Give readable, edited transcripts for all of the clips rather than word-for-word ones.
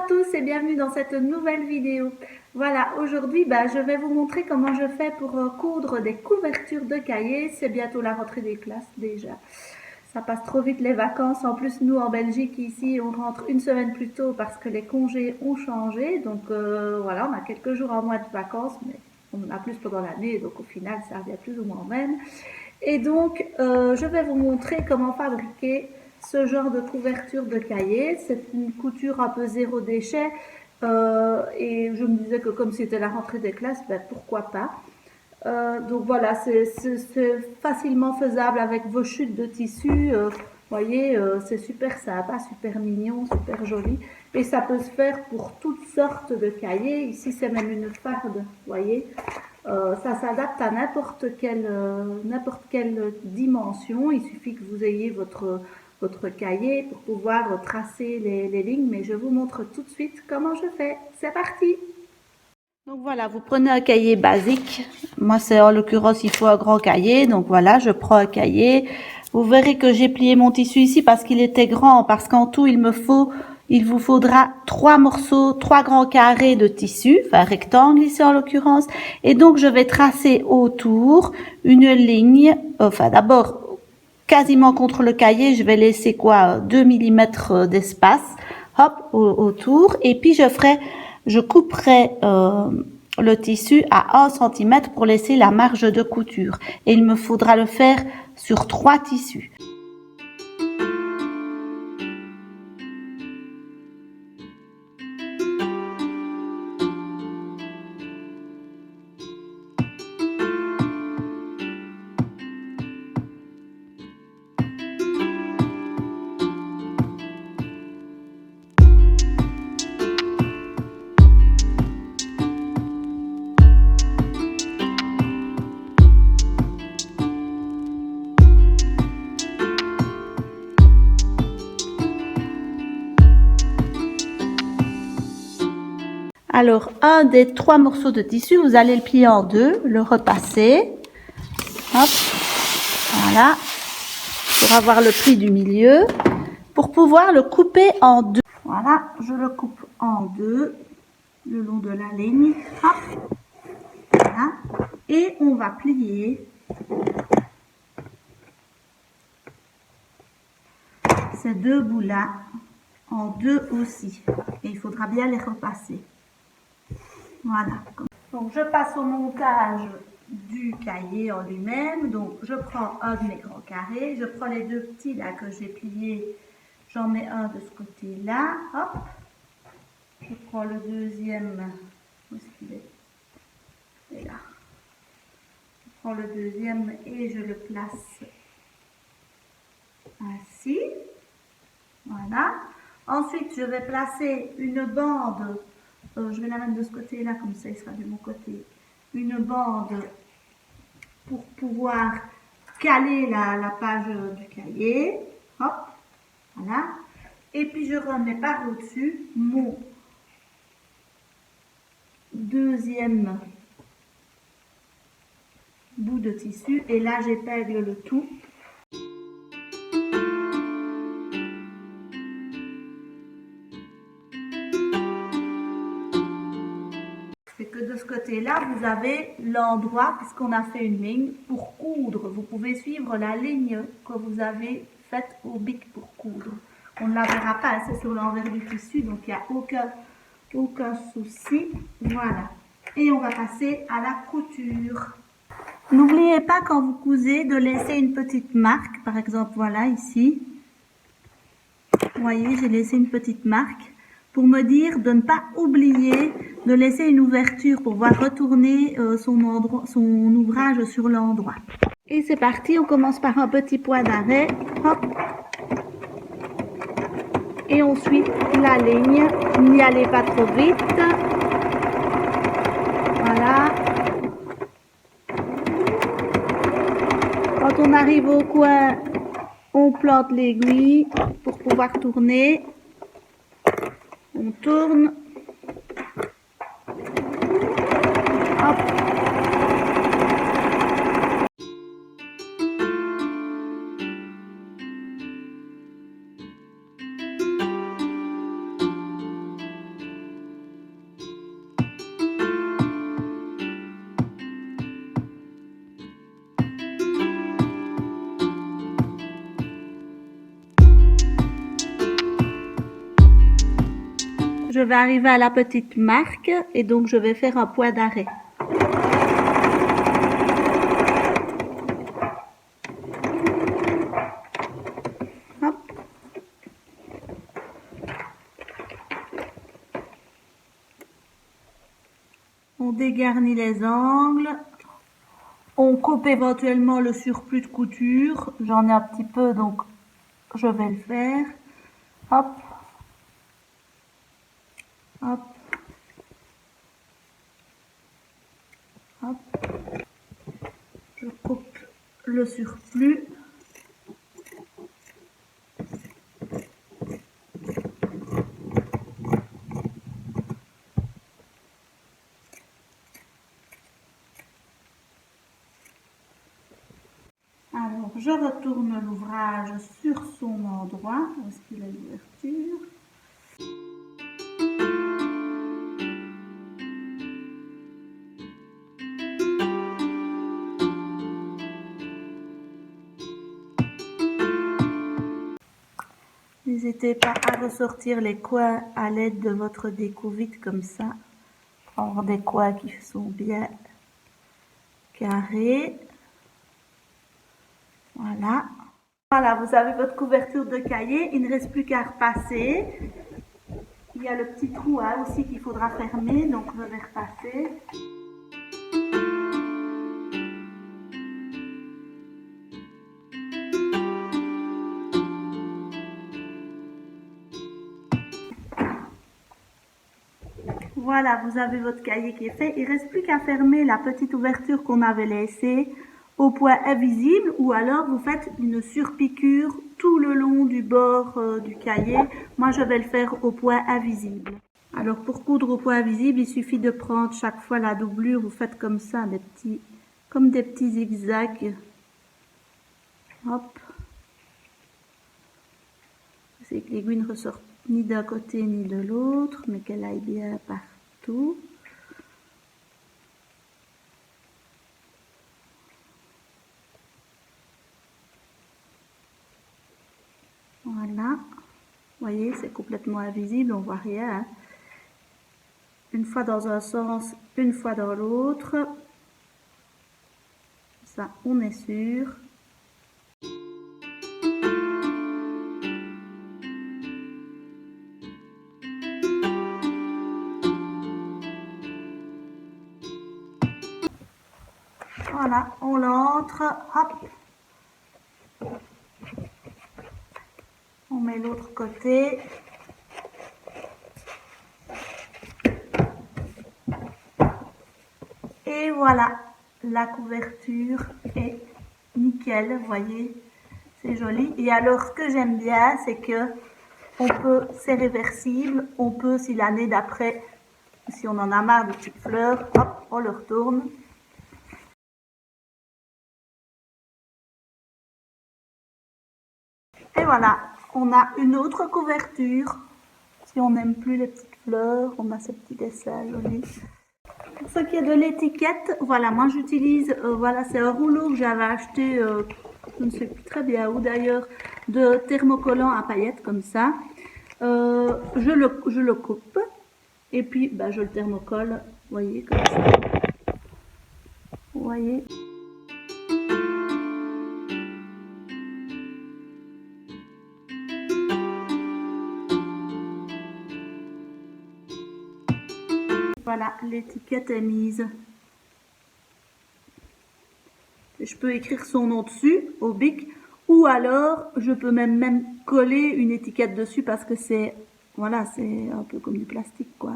tous et bienvenue dans cette nouvelle vidéo. Voilà, aujourd'hui je vais vous montrer comment je fais pour coudre des couvertures de cahiers. C'est bientôt la rentrée des classes déjà. Ça passe trop vite les vacances. En plus, nous en Belgique ici, on rentre une semaine plus tôt parce que les congés ont changé. Donc voilà, on a quelques jours en moins de vacances, mais on en a plus pendant l'année. Donc au final, ça revient plus ou moins au même. Et donc, je vais vous montrer comment fabriquer ce genre de couverture de cahier. C'est une couture un peu zéro déchet. Et je me disais que comme c'était la rentrée des classes, pourquoi pas. Donc voilà, c'est facilement faisable avec vos chutes de tissu. Voyez, c'est super sympa, super mignon, super joli. Et ça peut se faire pour toutes sortes de cahiers. Ici, c'est même une farde, voyez. Ça s'adapte à n'importe quelle dimension. Il suffit que vous ayez votre cahier pour pouvoir tracer les lignes. Mais je vous montre tout de suite comment je fais. C'est parti! Donc voilà, vous prenez un cahier basique. Moi, c'est en l'occurrence, il faut un grand cahier. Donc voilà, je prends un cahier. Vous verrez que j'ai plié mon tissu ici parce qu'il était grand. Parce qu'en tout, il vous faudra 3 morceaux, 3 grands carrés de tissu, enfin rectangle ici en l'occurrence. Et donc, je vais tracer autour une ligne. Enfin, d'abord, quasiment contre le cahier, je vais laisser 2 mm d'espace, hop, autour. Et puis, je couperai le tissu à 1 cm pour laisser la marge de couture. Et il me faudra le faire sur 3 tissus. Alors, un des 3 morceaux de tissu, vous allez le plier en deux, le repasser. Hop, voilà, pour avoir le pli du milieu, pour pouvoir le couper en deux. Voilà, je le coupe en deux, le long de la ligne. Hop, voilà, et on va plier ces deux bouts-là en deux aussi. Et il faudra bien les repasser. Voilà. Donc, je passe au montage du cahier en lui-même. Donc, je prends un de mes grands carrés. Je prends les deux petits là que j'ai pliés. J'en mets un de ce côté-là. Hop. Je prends le deuxième. Où est-ce qu'il est? Il est là. Je prends le deuxième et je le place ainsi. Voilà. Ensuite, je vais placer une bande. Je vais la mettre de ce côté-là, comme ça, il sera de mon côté. Une bande pour pouvoir caler la page du cahier. Hop, voilà. Et puis, je remets par au-dessus mon deuxième bout de tissu. Et là, j'épingle le tout. C'est que de ce côté-là, vous avez l'endroit, puisqu'on a fait une ligne, pour coudre. Vous pouvez suivre la ligne que vous avez faite au bic pour coudre. On ne la verra pas, c'est sur l'envers du tissu, donc il n'y a aucun souci. Voilà. Et on va passer à la couture. N'oubliez pas quand vous cousez de laisser une petite marque, par exemple, voilà, ici. Vous voyez, j'ai laissé une petite marque pour me dire de ne pas oublier de laisser une ouverture pour pouvoir retourner son ouvrage sur l'endroit. Et c'est parti, on commence par un petit point d'arrêt, hop, et on suit la ligne, n'y allez pas trop vite, voilà. Quand on arrive au coin, on plante l'aiguille pour pouvoir tourner. On tourne. Hop. je vais arriver à la petite marque et donc je vais faire un point d'arrêt. Hop. On dégarnit les angles. On coupe éventuellement le surplus de couture. J'en ai un petit peu, donc je vais le faire. Hop. Hop. Hop. Je coupe le surplus. Alors, je retourne l'ouvrage sur son endroit, où est-ce qu'il a l'ouverture. N'hésitez pas à ressortir les coins à l'aide de votre déco-vide comme ça, pour avoir des coins qui sont bien carrés. Voilà. Voilà, vous avez votre couverture de cahier, il ne reste plus qu'à repasser. Il y a le petit trou hein, aussi qu'il faudra fermer, donc je vais repasser. Voilà, vous avez votre cahier qui est fait. Il ne reste plus qu'à fermer la petite ouverture qu'on avait laissée au point invisible ou alors vous faites une surpiqûre tout le long du bord du cahier. Moi, je vais le faire au point invisible. Alors, pour coudre au point invisible, il suffit de prendre chaque fois la doublure. Vous faites comme ça, comme des petits zigzags. Hop. C'est que l'aiguille ne ressort ni d'un côté ni de l'autre, mais qu'elle aille bien partout. Voilà. Vous voyez, c'est complètement invisible, on voit rien. Hein. Une fois dans un sens, une fois dans l'autre. Ça, on est sûr. Voilà, on l'entre, hop. On met l'autre côté. Et voilà, la couverture est nickel, vous voyez, c'est joli. Et alors, ce que j'aime bien, c'est que c'est réversible. On peut, si l'année d'après, si on en a marre de petites fleurs, hop, on le retourne. Et voilà, on a une autre couverture. Si on n'aime plus les petites fleurs, on a ce petit dessin joli. Pour ce qui est de l'étiquette, voilà, moi j'utilise, voilà, c'est un rouleau que j'avais acheté, je ne sais plus très bien où d'ailleurs, de thermocollant à paillettes comme ça. Je le coupe et puis bah, je le thermocolle, vous voyez, comme ça. Vous voyez. Voilà, l'étiquette est mise. Je peux écrire son nom dessus, au bic, ou alors je peux même coller une étiquette dessus parce que c'est, voilà, c'est un peu comme du plastique, quoi.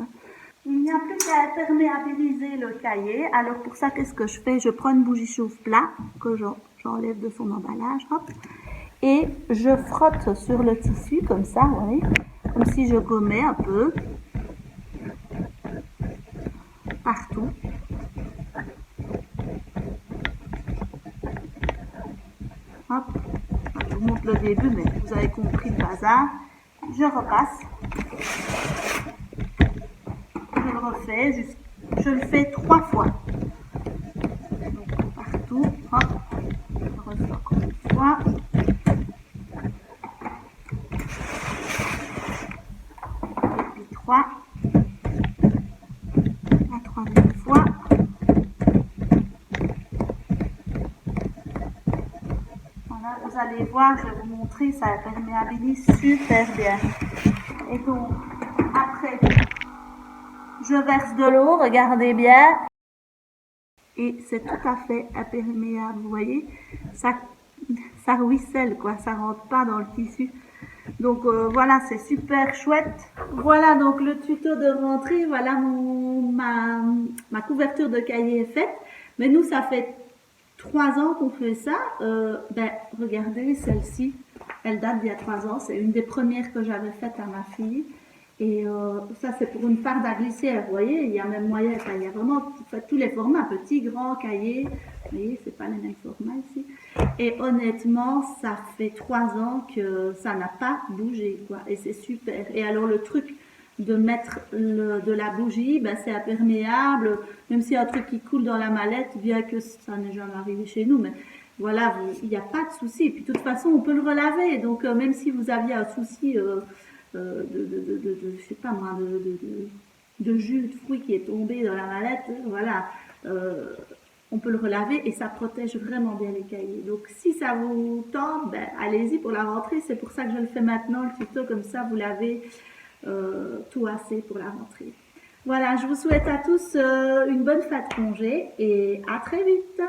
Il n'y a plus qu'à imperméabiliser le cahier. Alors pour ça, qu'est-ce que je fais? Je prends une bougie chauffe-plat que j'enlève de son emballage, hop, et je frotte sur le tissu comme ça, vous voyez, comme si je gommais un peu. Partout. Hop. Je vous montre le début, mais vous avez compris le bazar. Je repasse. Je le refais. Je le fais 3 fois. Donc, partout. Hop. Je refais encore une fois. Et puis 3. vous allez voir, je vais vous montrer, ça imperméabilise super bien. Et donc, après, je verse de l'eau, regardez bien. Et c'est tout à fait imperméable, vous voyez, ça ruisselle, quoi, ça rentre pas dans le tissu. Donc voilà, c'est super chouette. Voilà donc le tuto de rentrée, voilà ma couverture de cahier est faite. Mais nous, ça fait 3 ans qu'on fait ça. Regardez, celle-ci, elle date d'il y a 3 ans. C'est une des premières que j'avais faites à ma fille. Et ça, c'est pour une farde à glissière. Vous voyez, il y a même moyen, il y a vraiment tous les formats, petits, grands, cahiers. Vous voyez, c'est pas les mêmes formats ici. Et honnêtement, ça fait 3 ans que ça n'a pas bougé, quoi. Et c'est super. Et alors, le truc de mettre de la bougie, ben, c'est imperméable. Même s'il y a un truc qui coule dans la mallette, bien que ça n'est jamais arrivé chez nous, mais voilà, il n'y a pas de souci. Et puis, de toute façon, on peut le relaver. Donc, même si vous aviez un souci je sais pas moi, de jus de fruits qui est tombé dans la mallette, voilà, on peut le relaver et ça protège vraiment bien les cahiers. Donc si ça vous tente, ben, allez-y pour la rentrée. C'est pour ça que je le fais maintenant, le tuto, comme ça vous l'avez tout assez pour la rentrée. Voilà, je vous souhaite à tous une bonne fin de congé et à très vite.